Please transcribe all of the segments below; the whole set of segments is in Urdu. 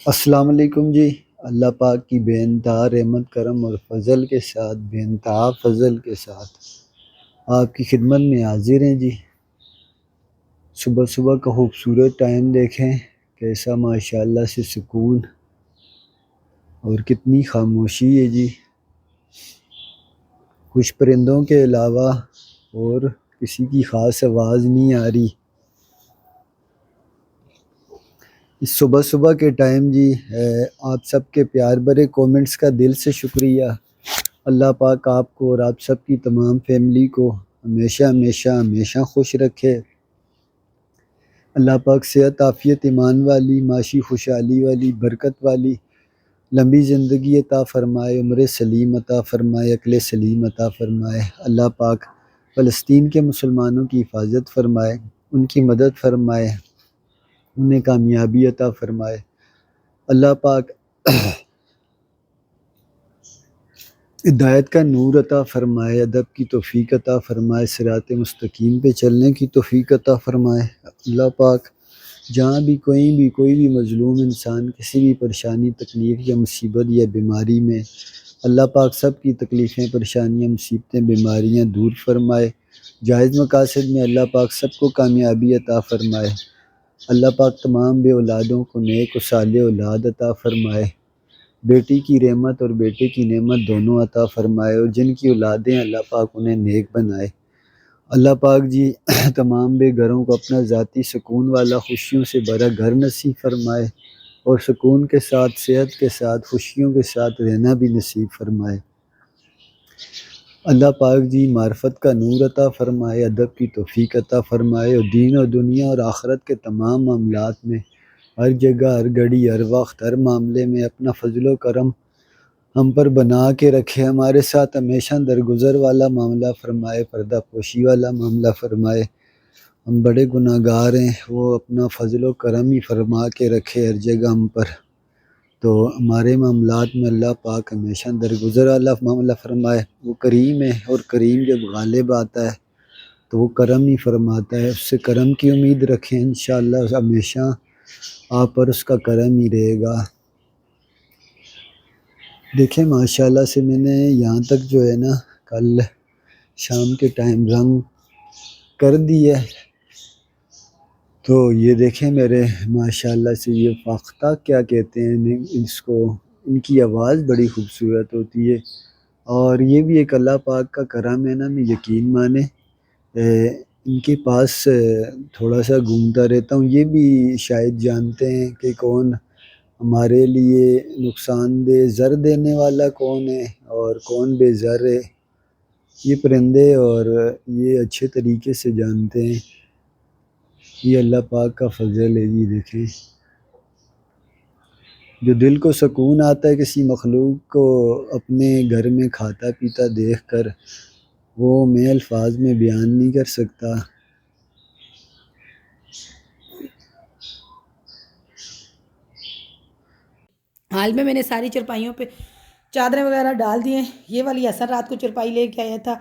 السلام علیکم جی۔ اللہ پاک کی بے انتہا رحمت کرم اور فضل کے ساتھ، بے انتہا فضل کے ساتھ آپ کی خدمت میں حاضر ہیں جی۔ صبح صبح کا خوبصورت ٹائم دیکھیں، کیسا ماشاءاللہ سے سکون اور کتنی خاموشی ہے جی۔ کچھ پرندوں کے علاوہ اور کسی کی خاص آواز نہیں آ رہی اس صبح صبح کے ٹائم جی۔ آپ سب کے پیار بھرے کومنٹس کا دل سے شکریہ۔ اللہ پاک آپ کو اور آپ سب کی تمام فیملی کو ہمیشہ ہمیشہ ہمیشہ خوش رکھے۔ اللہ پاک صحت، عافیت، ایمان والی، معاشی خوشحالی والی، برکت والی لمبی زندگی عطا فرمائے، عمر سلیم عطا فرمائے، عقل سلیم عطا فرمائے۔ اللہ پاک فلسطین کے مسلمانوں کی حفاظت فرمائے، ان کی مدد فرمائے، انہیں کامیابی عطا فرمائے۔ اللہ پاک ہدایت کا نور عطا فرمائے، ادب کی توفیق عطا فرمائے، صراط مستقیم پہ چلنے کی توفیق عطا فرمائے۔ اللہ پاک جہاں بھی کوئی بھی مظلوم انسان کسی بھی پریشانی، تکلیف یا مصیبت یا بیماری میں، اللہ پاک سب کی تکلیفیں، پریشانیاں، مصیبتیں، بیماریاں دور فرمائے۔ جائز مقاصد میں اللہ پاک سب کو کامیابی عطا فرمائے۔ اللہ پاک تمام بے اولادوں کو نیک و صالح اولاد عطا فرمائے۔ بیٹی کی رحمت اور بیٹے کی نعمت دونوں عطا فرمائے، اور جن کی اولادیں اللہ پاک انہیں نیک بنائے۔ اللہ پاک جی تمام بے گھروں کو اپنا ذاتی سکون والا، خوشیوں سے بھرا گھر نصیب فرمائے، اور سکون کے ساتھ، صحت کے ساتھ، خوشیوں کے ساتھ رہنا بھی نصیب فرمائے۔ اللہ پاک جی معرفت کا نور عطا فرمائے، ادب کی توفیق عطا فرمائے، اور دین و دنیا اور آخرت کے تمام معاملات میں ہر جگہ، ہر گھڑی، ہر وقت، ہر معاملے میں اپنا فضل و کرم ہم پر بنا کے رکھے، ہمارے ساتھ ہمیشہ درگزر والا معاملہ فرمائے، پردہ پوشی والا معاملہ فرمائے۔ ہم بڑے گناہ گار ہیں، وہ اپنا فضل و کرم ہی فرما کے رکھے ہر جگہ ہم پر، تو ہمارے معاملات میں اللہ پاک ہمیشہ درگزر والا معاملہ فرمائے۔ وہ کریم ہے، اور کریم جب غالب آتا ہے تو وہ کرم ہی فرماتا ہے، اس سے کرم کی امید رکھیں، انشاءاللہ ہمیشہ آپ پر اس کا کرم ہی رہے گا۔ دیکھیں ماشاءاللہ سے میں نے یہاں تک جو ہے نا کل شام کے ٹائم رنگ کر دی ہے، تو یہ دیکھیں میرے ماشاءاللہ سے یہ فاختہ کیا کہتے ہیں اس کو، ان کی آواز بڑی خوبصورت ہوتی ہے، اور یہ بھی ایک اللہ پاک کا کرم ہے نا، میں یقین مانے ان کے پاس تھوڑا سا گھومتا رہتا ہوں، یہ بھی شاید جانتے ہیں کہ کون ہمارے لیے نقصان دہ زر دینے والا کون ہے اور کون بے زر ہے۔ یہ پرندے اور یہ اچھے طریقے سے جانتے ہیں، یہ اللہ پاک کا فضل ہے جی۔ دیکھیں جو دل کو سکون آتا ہے کسی مخلوق کو اپنے گھر میں کھاتا پیتا دیکھ کر، وہ میں الفاظ میں بیان نہیں کر سکتا۔ حال میں نے ساری چرپائیوں پہ چادریں وغیرہ ڈال دی ہیں۔ یہ والی حسن رات کو چرپائی لے کے آیا تھا،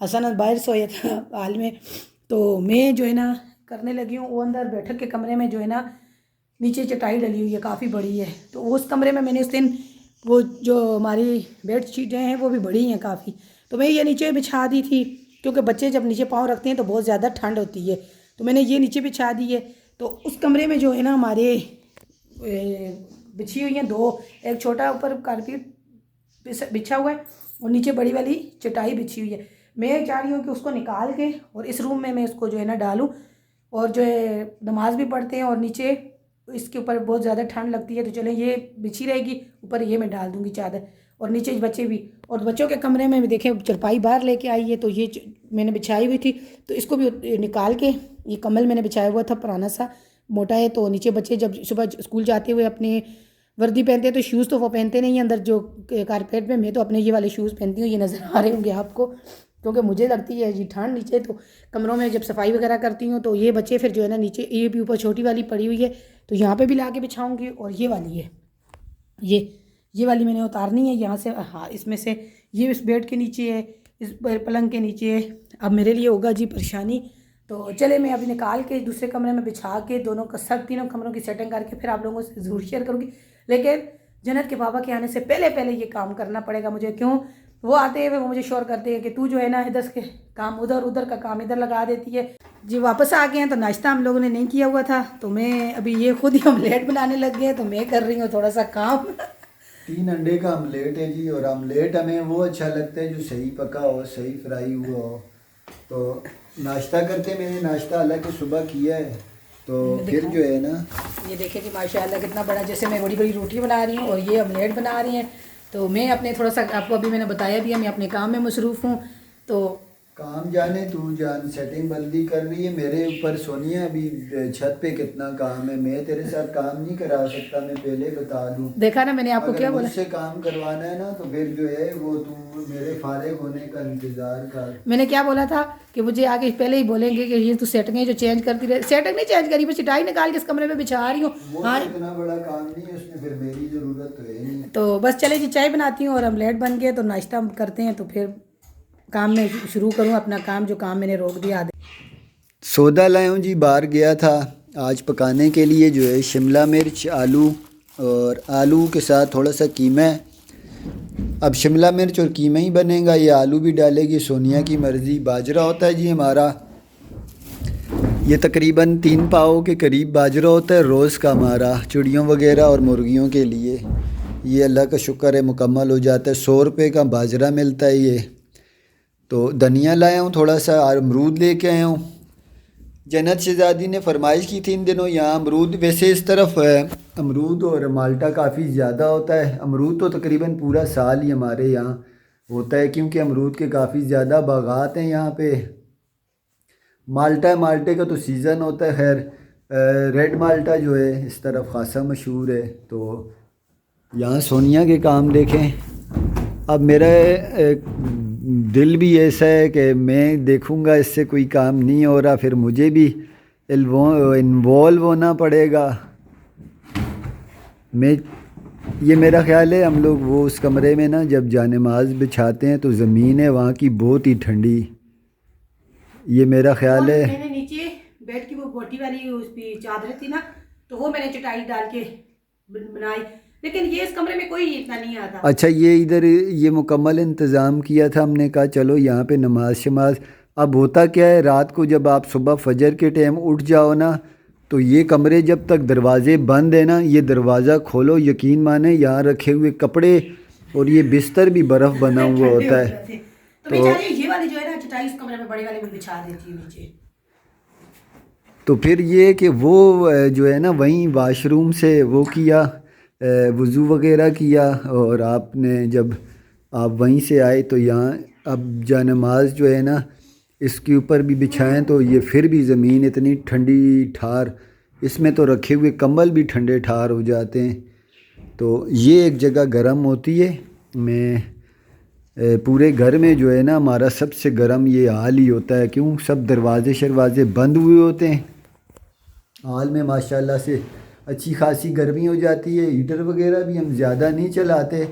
حسن باہر سویا تھا حال میں، تو میں جو ہے نا کرنے لگی ہوں۔ وہ اندر بیٹھک کے کمرے میں جو ہے نا نیچے چٹائی ڈلی ہوئی ہے، کافی بڑی ہے، تو اس کمرے میں نے اس دن وہ جو ہماری بیڈ شیٹیں ہیں وہ بھی بڑی ہیں کافی، تو میں یہ نیچے بچھا دی تھی، کیونکہ بچے جب نیچے پاؤں رکھتے ہیں تو بہت زیادہ ٹھنڈ ہوتی ہے، تو میں نے یہ نیچے بچھا دی ہے۔ تو اس کمرے میں جو ہے نا ہمارے بچھی ہوئی ہیں دو، ایک چھوٹا اوپر کارپیٹ بچھا ہوا ہے اور نیچے بڑی والی چٹائی بچھی ہوئی ہے۔ میں چاہ رہی ہوں کہ اس کو نکال کے اور اس روم میں اس کو جو ہے نا ڈالوں، اور جو ہے نماز بھی پڑھتے ہیں، اور نیچے اس کے اوپر بہت زیادہ ٹھنڈ لگتی ہے، تو چلیں یہ بچھی رہے گی، اوپر یہ میں ڈال دوں گی چادر، اور نیچے بچے بھی، اور بچوں کے کمرے میں دیکھیں چرپائی باہر لے کے آئی ہے، تو یہ میں نے بچھائی ہوئی تھی، تو اس کو بھی نکال کے، یہ کمل میں نے بچھایا ہوا تھا پرانا سا موٹا ہے، تو نیچے بچے جب صبح اسکول جاتے ہوئے اپنے وردی پہنتے ہیں تو شوز تو وہ پہنتے نہیں ہیں اندر جو کارپیٹ میں تو اپنے یہ والے شوز پہنتی ہوں، یہ نظر آ رہے ہوں گے آپ کو، کیونکہ مجھے لگتی ہے جی ٹھنڈ نیچے، تو کمروں میں جب صفائی وغیرہ کرتی ہوں تو یہ بچے پھر جو ہے نا نیچے، یہ بھی اوپر چھوٹی والی پڑی ہوئی ہے، تو یہاں پہ بھی لا کے بچھاؤں گی، اور یہ والی ہے، یہ والی میں نے اتارنی ہے یہاں سے، ہاں اس میں سے، یہ اس بیڈ کے نیچے ہے، اس پلنگ کے نیچے ہے، اب میرے لیے ہوگا جی پریشانی، تو چلے میں ابھی نکال کے دوسرے کمرے میں بچھا کے دونوں کا سب تینوں کمروں کی سیٹنگ کر کے پھر آپ لوگوں سے ضرور شیئر کروں گی۔ لیکن جنت کے بابا کے آنے سے پہلے یہ کام کرنا پڑے گا مجھے. کیوں؟ وہ آتے ہیں وہ مجھے شور کرتے ہیں کہ تو جو ہے نا ادھر کے کام ادھر کا کام ادھر لگا دیتی ہے. جی واپس آ گئے ہیں تو ناشتہ ہم لوگوں نے نہیں کیا ہوا تھا, تو میں ابھی یہ خود ہی آملیٹ بنانے لگ گئے ہیں, تو میں کر رہی ہوں تھوڑا سا کام. 3 انڈے کا آملیٹ ہے جی, اور آملیٹ ہمیں وہ اچھا لگتا ہے جو صحیح پکا ہو, صحیح فرائی ہوا ہو. تو ناشتہ کرتے میں نے ناشتہ حالانکہ صبح کیا ہے, تو پھر جو ہے نا یہ دیکھیں جی ماشاءاللہ کتنا بڑا, جیسے میں بڑی روٹی بنا رہی ہوں اور یہ آملیٹ بنا رہی ہیں. تو میں اپنے تھوڑا سا آپ کو ابھی میں نے بتایا بھی ہے, میں اپنے کام میں مصروف ہوں. تو کام جانے تو جان سیٹنگ بندی کر رہی ہے میرے اوپر سونیا. ابھی چھت پہ کتنا کام ہے, میں تیرے ساتھ کام نہیں کرا سکتا, میں پہلے بتا دوں. دیکھا نا میں نے آپ کو کیا اگر بولا, مجھ سے کام کروانا ہے نا تو پھر جو ہے وہ تو میرے فارغ ہونے کا انتظار کر. میں نے کیا بولا تھا کہ مجھے آگے پہلے ہی بولیں گے کہ یہ تو سیٹنگیں جو چینج کرتی رہے. سیٹنگ نہیں چینج کری, میں چٹائی نکال کے اس کمرے میں بچھا رہی ہوں. وہ ہاں اتنا بڑا کام نہیں ہے, اس میں پھر میری ضرورت تو ہے نہیں. تو بس چلے جی چائے بناتی ہوں اور آملیٹ بن گئے, تو ناشتہ کرتے ہیں تو پھر کام میں شروع کروں اپنا کام, جو کام میں نے روک دیا. سودا لایا ہوں جی, باہر گیا تھا آج پکانے کے لیے جو ہے شملہ مرچ, آلو, اور آلو کے ساتھ تھوڑا سا قیمہ. اب شملہ مرچ اور قیمہ ہی بنے گا, یہ آلو بھی ڈالے گی, سونیا کی مرضی. باجرہ ہوتا ہے جی ہمارا, یہ تقریباً 3 پاؤ کے قریب باجرہ ہوتا ہے روز کا ہمارا, چڑیوں وغیرہ اور مرغیوں کے لیے. یہ اللہ کا شکر ہے مکمل ہو جاتا ہے. 100 روپے کا باجرہ ملتا ہے یہ. تو دھنیا لایا ہوں تھوڑا سا, اور امرود لے کے آیا ہوں. جنت شہزادی نے فرمائش کی تھی ان دنوں یہاں امرود, ویسے اس طرف امرود اور مالٹا کافی زیادہ ہوتا ہے. امرود تو تقریباً پورا سال ہی ہمارے یہاں ہوتا ہے, کیونکہ امرود کے کافی زیادہ باغات ہیں یہاں پہ. مالٹے کا تو سیزن ہوتا ہے. خیر ریڈ مالٹا جو ہے اس طرف خاصا مشہور ہے. تو یہاں سونیا کے کام دیکھیں. اب میرا دل بھی ایسا ہے کہ میں دیکھوں گا اس سے کوئی کام نہیں ہو رہا, پھر مجھے بھی انوالو ہونا پڑے گا. یہ میرا خیال ہے ہم لوگ وہ اس کمرے میں نا جب جانماز بچھاتے ہیں تو زمین ہے وہاں کی بہت ہی ٹھنڈی, یہ میرا خیال ہے. میں نے نیچے بیڈ کی وہ گوٹی والی اس پہ چادر تھی نا, تو وہ میں نے چٹائی ڈال کے بنائی, لیکن یہ اس کمرے میں کوئی اتنا نہیں آتا. اچھا, یہ ادھر یہ مکمل انتظام کیا تھا, ہم نے کہا چلو یہاں پہ نماز شماز. اب ہوتا کیا ہے, رات کو جب آپ صبح فجر کے ٹائم اٹھ جاؤ نا, تو یہ کمرے جب تک دروازے بند ہیں نا, یہ دروازہ کھولو, یقین مانیں یہاں رکھے ہوئے کپڑے اور یہ بستر بھی برف بنا ہوا ہوتا ہے. تو یہ والی جو ہے نا چٹائی اس کمرے میں بڑی والی میں بچھا دیتی ہوں نیچے. تو پھر یہ کہ وہ جو ہے نا وہیں واش روم سے وہ کیا, وضو وغیرہ کیا, اور آپ نے جب آپ وہیں سے آئے تو یہاں اب جانماز جو ہے نا اس کے اوپر بھی بچھائیں, تو یہ پھر بھی زمین اتنی ٹھنڈی ٹھار, اس میں تو رکھے ہوئے کمبل بھی ٹھنڈے ٹھار ہو جاتے ہیں. تو یہ ایک جگہ گرم ہوتی ہے. میں پورے گھر میں جو ہے نا ہمارا سب سے گرم یہ حال ہی ہوتا ہے, کیوں سب دروازے شروازے بند ہوئے ہوتے ہیں. حال میں ماشاءاللہ سے اچھی خاصی گرمی ہو جاتی ہے. ہیٹر وغیرہ بھی ہم زیادہ نہیں چلاتے,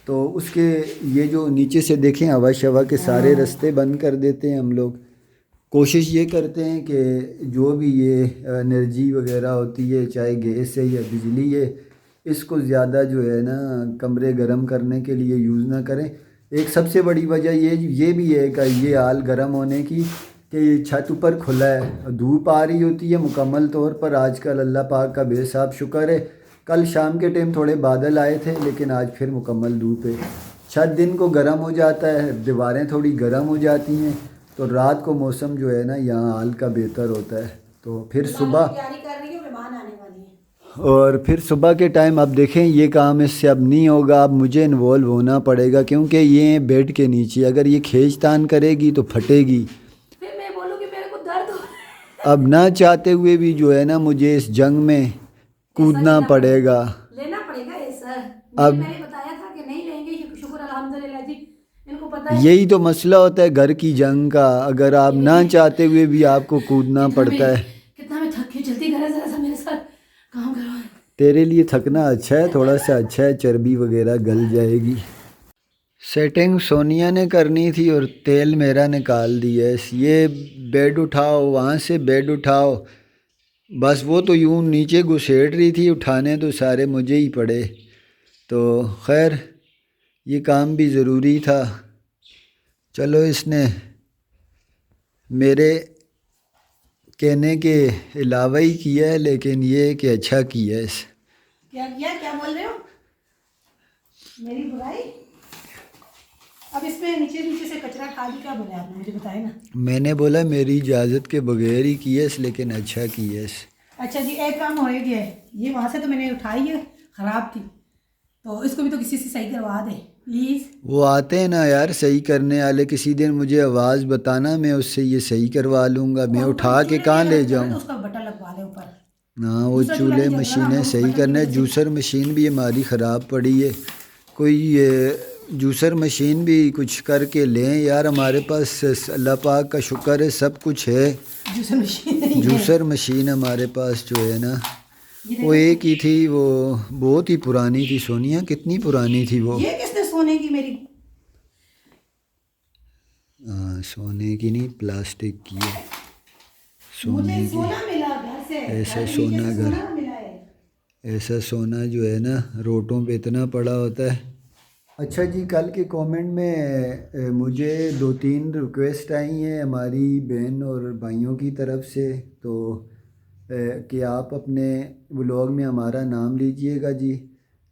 تو اس کے یہ جو نیچے سے دیکھیں ہوا شوا کے سارے رستے بند کر دیتے ہیں ہم لوگ. کوشش یہ کرتے ہیں کہ جو بھی یہ انرجی وغیرہ ہوتی ہے, چاہے گیس ہے یا بجلی ہے, اس کو زیادہ جو ہے نا کمرے گرم کرنے کے لیے یوز نہ کریں. ایک سب سے بڑی وجہ یہ بھی ہے کہ یہ حال گرم ہونے کی کہ یہ چھت اوپر کھلا ہے, دھوپ آ رہی ہوتی ہے مکمل طور پر. آج کل اللہ پاک کا بے حساب شکر ہے, کل شام کے ٹائم تھوڑے بادل آئے تھے, لیکن آج پھر مکمل دھوپ ہے. چھت دن کو گرم ہو جاتا ہے, دیواریں تھوڑی گرم ہو جاتی ہیں, تو رات کو موسم جو ہے نا یہاں حال کا بہتر ہوتا ہے. تو پھر صبح اور پھر صبح کے ٹائم اب دیکھیں یہ کام اس سے اب نہیں ہوگا, اب مجھے انوالو ہونا پڑے گا, کیونکہ یہ بیڈ کے نیچے اگر یہ کھینچ تان کرے گی تو پھٹے گی. پھر میں بولوں کہ میرے کو درد ہو, اب نہ چاہتے ہوئے بھی جو ہے نا مجھے اس جنگ میں کودنا پڑے گا. لینا پڑے گا یہ سر, اب میں نے بتایا تھا کہ نہیں لیں گے, شکر الحمدللہ جی, ان کو پتہ ہے. یہی تو مسئلہ ہوتا ہے گھر کی جنگ کا, اگر آپ نہ چاہتے ہوئے بھی آپ کو کودنا پڑتا ہے. کتنا میں تھک کے جلدی کرے, ذرا سا میرے ساتھ کام کرو. تیرے لیے تھکنا اچھا ہے, تھوڑا سا اچھا ہے, چربی وغیرہ گل جائے گی. سیٹنگ سونیا نے کرنی تھی اور تیل میرا نکال دیا ہے. یہ بیڈ اٹھاؤ, وہاں سے بیڈ اٹھاؤ, بس وہ تو یوں نیچے گھسیٹ رہی تھی، اٹھانے تو سارے مجھے ہی پڑے، تو خیر یہ کام بھی ضروری تھا. چلو اس نے میرے کہنے کے علاوہ ہی کیا ہے، لیکن یہ کہ اچھا کیا ہے. کیا بول رہے ہو؟ میری برائی؟ اب اس میں نیچے سے کچرا کھا دی، کیا بولے آپ نے؟ مجھے بتائے نا. میں نے بولا میری اجازت کے بغیر ہی کیا ہے، لیکن اچھا کیا ہے. اچھا جی، ایک کام ہو گیا ہے، یہ وہاں سے تو میں نے اٹھائی ہے، خراب تھی، تو اس کو بھی تو کسی سے صحیح کروا دے پلیز. وہ آتے ہیں نا یار صحیح کرنے والے، کسی دن مجھے آواز بتانا، میں اس سے یہ صحیح کروا لوں گا. میں اٹھا کے کہاں لے جاؤں؟ اس کا بٹن لگوا دے اوپر. ہاں وہ چولہے مشینیں صحیح کرنے. جوسر مشین بھی ہماری خراب پڑی ہے، کوئی جوسر مشین بھی کچھ کر کے لیں یار. ہمارے پاس اللہ پاک کا شکر ہے سب کچھ ہے. جوسر مشین ہمارے پاس جو ہے نا وہ ایک ہی تھی، وہ بہت ہی پرانی تھی. سونیا کتنی پرانی تھی وہ؟ یہ کس نے سونے کی میری؟ ہاں سونے کی نہیں، پلاسٹک کی ہے. مجھے سونا ملا گھر سے، ایسا سونا گھر، ایسا سونا جو ہے نا روٹوں پہ اتنا پڑا ہوتا ہے. اچھا جی، کل کے کومنٹ میں مجھے 2-3 ریکویسٹ آئی ہیں ہماری بہن اور بھائیوں کی طرف سے، تو کہ آپ اپنے ولاگ میں ہمارا نام لیجئے گا جی.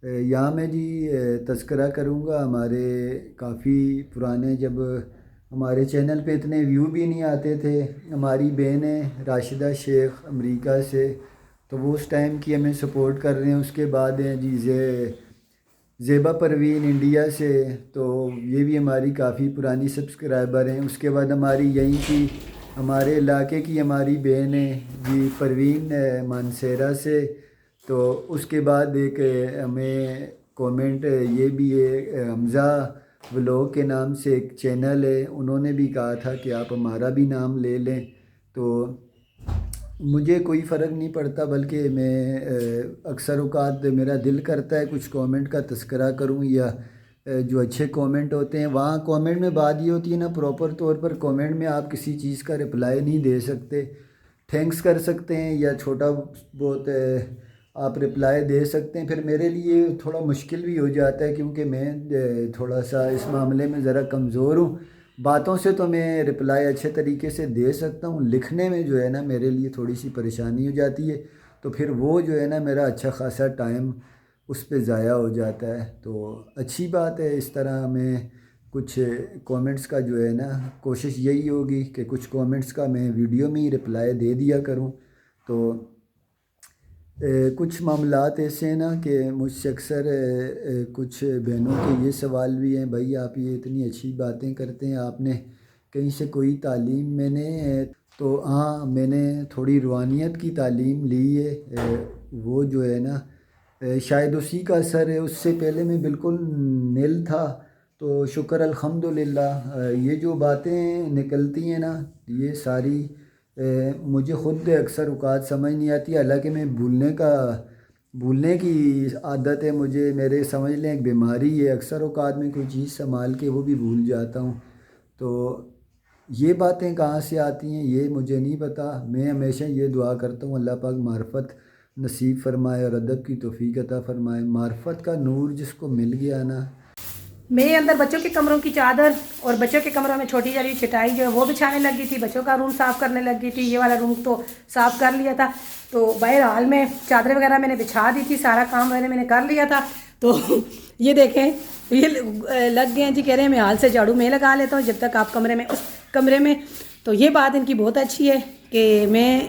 یہاں میں جی تذکرہ کروں گا ہمارے کافی پرانے، جب ہمارے چینل پہ اتنے ویو بھی نہیں آتے تھے. ہماری بہن ہے راشدہ شیخ امریکہ سے، تو وہ اس ٹائم کی ہمیں سپورٹ کر رہے ہیں. اس کے بعد ہیں جی زیبا پروین انڈیا سے، تو یہ بھی ہماری کافی پرانی سبسکرائبر ہیں. اس کے بعد ہماری یہیں کی ہمارے علاقے کی ہماری بہن ہے جی پروین مانسیرا سے. تو اس کے بعد ایک ہمیں کومنٹ یہ بھی ہے، حمزہ ولاگ کے نام سے ایک چینل ہے، انہوں نے بھی کہا تھا کہ آپ ہمارا بھی نام لے لیں. تو مجھے کوئی فرق نہیں پڑتا، بلکہ میں اکثر اوقات میرا دل کرتا ہے کچھ کومنٹ کا تذکرہ کروں، یا جو اچھے کومنٹ ہوتے ہیں وہاں کومنٹ میں بات یہ ہوتی ہے نا، پراپر طور پر کومنٹ میں آپ کسی چیز کا رپلائی نہیں دے سکتے. تھینکس کر سکتے ہیں یا چھوٹا بہت آپ رپلائی دے سکتے ہیں. پھر میرے لیے تھوڑا مشکل بھی ہو جاتا ہے، کیونکہ میں تھوڑا سا اس معاملے میں ذرا کمزور ہوں. باتوں سے تو میں رپلائی اچھے طریقے سے دے سکتا ہوں، لکھنے میں جو ہے نا میرے لیے تھوڑی سی پریشانی ہو جاتی ہے. تو پھر وہ جو ہے نا میرا اچھا خاصا ٹائم اس پہ ضائع ہو جاتا ہے. تو اچھی بات ہے، اس طرح میں کچھ کومنٹس کا جو ہے نا کوشش یہی ہوگی کہ کچھ کومنٹس کا میں ویڈیو میں ہی رپلائی دے دیا کروں. تو کچھ معاملات ایسے ہیں نا کہ مجھ سے اکثر کچھ بہنوں کے یہ سوال بھی ہیں، بھائی آپ یہ اتنی اچھی باتیں کرتے ہیں، آپ نے کہیں سے کوئی تعلیم؟ میں نے تو ہاں میں نے تھوڑی روحانیت کی تعلیم لی ہے، وہ جو ہے نا شاید اسی کا اثر ہے. اس سے پہلے میں بالکل نل تھا. تو شکر الحمدللہ یہ جو باتیں نکلتی ہیں نا یہ ساری مجھے خود اکثر اوقات سمجھ نہیں آتی. حالانکہ میں بھولنے کی عادت ہے مجھے، میرے سمجھ لیں ایک بیماری ہے، اکثر اوقات میں کوئی چیز سنبھال کے وہ بھی بھول جاتا ہوں. تو یہ باتیں کہاں سے آتی ہیں یہ مجھے نہیں پتہ. میں ہمیشہ یہ دعا کرتا ہوں اللہ پاک معرفت نصیب فرمائے اور ادب کی توفیق عطا فرمائے. معرفت کا نور جس کو مل گیا نا. میں اندر بچوں کے کمروں کی چادر اور بچوں کے کمروں میں چھوٹی والی چٹائی جو ہے وہ بچھانے لگ گئی تھی، بچوں کا روم صاف کرنے لگ گئی تھی. یہ والا روم تو صاف کر لیا تھا، تو بہرحال میں چادریں وغیرہ میں نے بچھا دی تھی، سارا کام میں نے کر لیا تھا. تو یہ دیکھیں یہ لگ گئے ہیں جی، کہہ رہے ہیں میں حال سے جھاڑو میں لگا لیتا ہوں جب تک آپ کمرے میں، اس کمرے میں. تو یہ بات ان کی بہت اچھی ہے کہ میں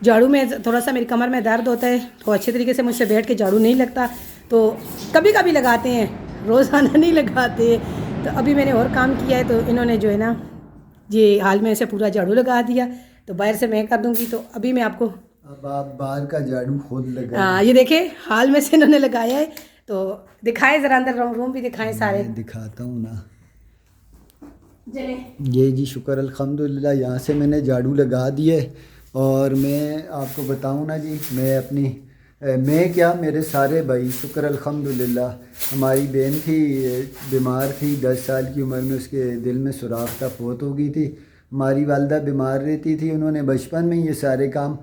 جھاڑو میں تھوڑا سا میری کمر میں درد ہوتا ہے تو اچھے طریقے سے مجھ سے بیٹھ کے جھاڑو نہیں لگتا، تو کبھی کبھی لگاتے ہیں، روزانہ نہیں لگاتے. تو ابھی میں نے اور کام کیا ہے تو انہوں نے جو ہے نا یہ حال میں سے پورا جھاڑو لگا دیا، تو باہر سے میں کر دوں گی. تو ابھی میں آپ کو اب آپ باہر کا جھاڑو خود لگائیں. ہاں یہ دیکھیں حال میں سے انہوں نے لگایا ہے. تو دکھائیں ذرا اندر روم بھی دکھائیں سارے. میں دکھاتا ہوں نا. چلیں یہ جی شکر الحمدللہ یہاں سے میں نے جھاڑو لگا دیے. اور میں آپ کو بتاؤں نا جی میں کیا میرے سارے بھائی شکر الحمدللہ. ہماری بہن تھی بیمار تھی 10 سال کی عمر میں، اس کے دل میں سوراخ تھا، فوت ہو گئی تھی. ہماری والدہ بیمار رہتی تھی، انہوں نے بچپن میں یہ سارے کام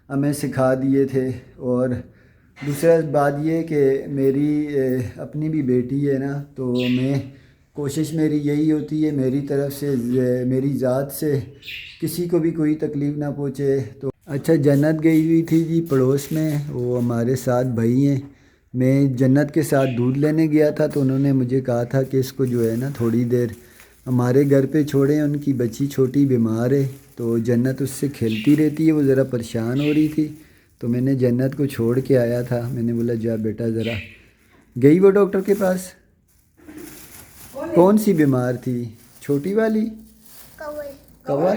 ہمیں سکھا دیے تھے. اور دوسرا بات یہ کہ میری اپنی بھی بیٹی ہے نا, تو میں کوشش میری یہی ہوتی ہے میری طرف سے میری ذات سے کسی کو بھی کوئی تکلیف نہ پہنچے. تو اچھا, جنت گئی ہوئی تھی جی پڑوس میں, وہ ہمارے ساتھ بھائی ہیں. میں جنت کے ساتھ دودھ لینے گیا تھا تو انہوں نے مجھے کہا تھا کہ اس کو جو ہے نا تھوڑی دیر ہمارے گھر پہ چھوڑیں, ان کی بچی چھوٹی بیمار ہے. تو جنت اس سے کھیلتی رہتی ہے, وہ ذرا پریشان ہو رہی تھی, تو میں نے جنت کو چھوڑ کے آیا تھا. میں نے بولا جا بیٹا ذرا. گئی وہ ڈاکٹر کے پاس. کون سی بیمار تھی؟ چھوٹی والی کور.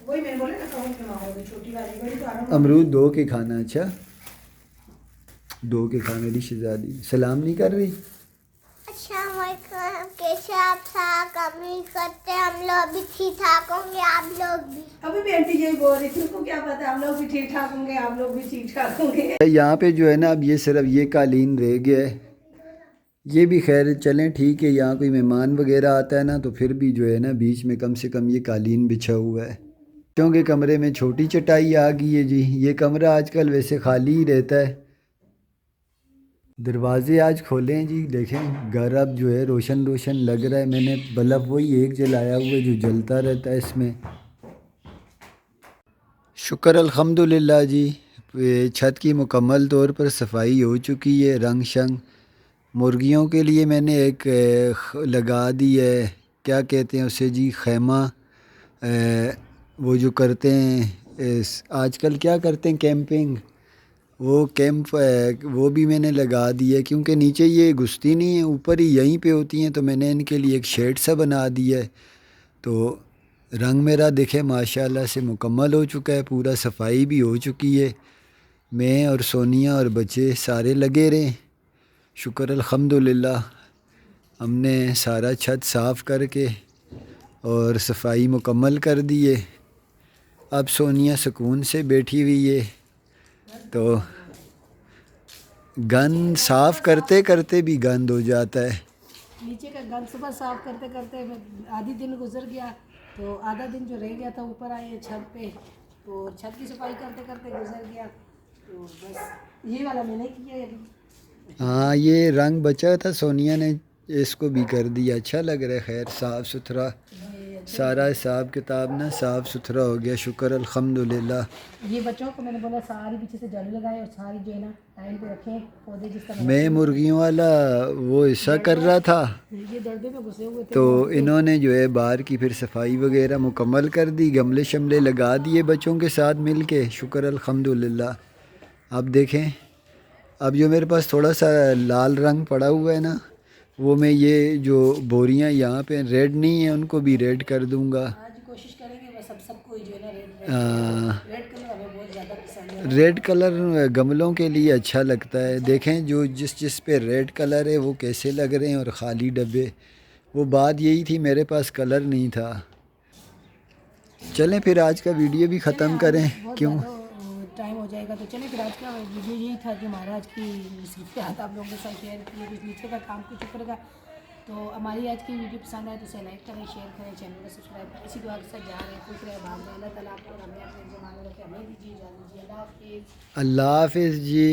وہی میں نے بولا نا کور بیمار ہو گئی چھوٹی والی, بڑی تو آرام. امرود دو کے کھانا. اچھا دو کے کھانا. دی شہزادی سلام نہیں کر رہی. السلام علیکم, کیسے آپ سب امید کرتے ہیں ہم لوگ بھی ٹھیک ٹھاک ہوں گے, آپ لوگ بھی. ابھی بھی آنٹی یہی بول رہی تھی, ان کو کیا پتا, ہم لوگ بھی ٹھیک ٹھاک ہوں گے, آپ لوگ بھی ٹھیک ٹھاک ہوں گے. یہاں پہ جو ہے نا اب یہ صرف یہ قالین رہ گیا ہے. یہ بھی خیر چلیں ٹھیک ہے, یہاں کوئی مہمان وغیرہ آتا ہے نا تو پھر بھی جو ہے نا بیچ میں کم سے کم یہ قالین بچھا ہوا ہے. کیونکہ کمرے میں چھوٹی چٹائی آ گئی ہے جی. یہ کمرہ آج کل ویسے خالی ہی رہتا ہے. دروازے آج کھولے ہیں جی, دیکھیں گھر اب جو ہے روشن روشن لگ رہا ہے. میں نے بلب وہی ایک جلایا ہوا ہے جو جلتا رہتا ہے اس میں. شکر الحمدللہ جی. چھت کی مکمل طور پر صفائی ہو چکی ہے. رنگ شنگ مرغیوں کے لیے میں نے ایک لگا دی ہے, کیا کہتے ہیں اسے جی, خیمہ. وہ جو کرتے ہیں آج کل کیا کرتے ہیں کیمپنگ, وہ کیمپ وہ بھی میں نے لگا دی ہے. کیونکہ نیچے یہ گھستی نہیں ہیں, اوپر ہی یہیں پہ ہوتی ہیں, تو میں نے ان کے لیے ایک شیڈ سا بنا دیا ہے. تو رنگ میرا دیکھے ماشاءاللہ سے مکمل ہو چکا ہے پورا, صفائی بھی ہو چکی ہے. میں اور سونیا اور بچے سارے لگے رہے. شکر الحمدللہ ہم نے سارا چھت صاف کر کے اور صفائی مکمل کر دی ہے. اب سونیا سکون سے بیٹھی ہوئی ہے. تو گند صاف کرتے کرتے بھی گند ہو جاتا ہے. نیچے کا گند صبح صاف کرتے کرتے آدھی دن گزر گیا, تو آدھا دن جو رہ گیا تھا اوپر آئے چھت پہ, تو چھت کی صفائی کرتے کرتے گزر گیا. تو بس یہ والا میں نے کیا ابھی. ہاں یہ رنگ بچا تھا, سونیا نے اس کو بھی کر دیا. اچھا لگ رہا ہے. خیر صاف ستھرا سارا حساب کتاب نا صاف ستھرا ہو گیا. شکر الحمدللہ. یہ بچوں کو میں نے بولا ساری پیچھے سے جالے لگائے اور ساری جو ہے نا ٹائم پہ رکھیں پودے جس طرح. میں مرغیوں والا وہ حصہ کر رہا تھا, یہ دردے میں گھسے ہوئے تھے. تو انہوں نے جو ہے باہر کی پھر صفائی وغیرہ مکمل کر دی, گملے شملے لگا دیے بچوں کے ساتھ مل کے. شکر الحمدللہ. اب دیکھیں, اب جو میرے پاس تھوڑا سا لال رنگ پڑا ہوا ہے نا, وہ میں یہ جو بوریاں یہاں پہ ریڈ نہیں ہیں ان کو بھی ریڈ کر دوں گا. آج کوشش کریں گے بس سب کو جو ہے نا ریڈ کلر ہمیں بہت زیادہ پسند ہے. ریڈ کلر گملوں کے لیے اچھا لگتا ہے. دیکھیں جو جس پہ ریڈ کلر ہے وہ کیسے لگ رہے ہیں, اور خالی ڈبے. وہ بات یہی تھی میرے پاس کلر نہیں تھا. چلیں پھر آج کا ویڈیو بھی ختم کریں. کیوں ٹائم ہو جائے گا, تو چلیں پھر آج کا ویڈیو یہی تھا کہ ہمارا آج کی مصروفیات آپ لوگوں کے ساتھ شیئر کیے. کچھ نیچے کا کام کچھ اوپر کا. تو ہماری آج کی ویڈیو پسند آئے تو اسے لائک کریں, شیئر کریں, چینل کو سبسکرائب کریں. اسی دعا کے ساتھ جا رہے ہیں, خوش رہے, بھاگ رہے. اللہ تعالیٰ آپ کو ہمیں اپنے زمانے رکھے, ہمیں دیجیے اجازت. اللہ حافظ. اللہ حافظ جی.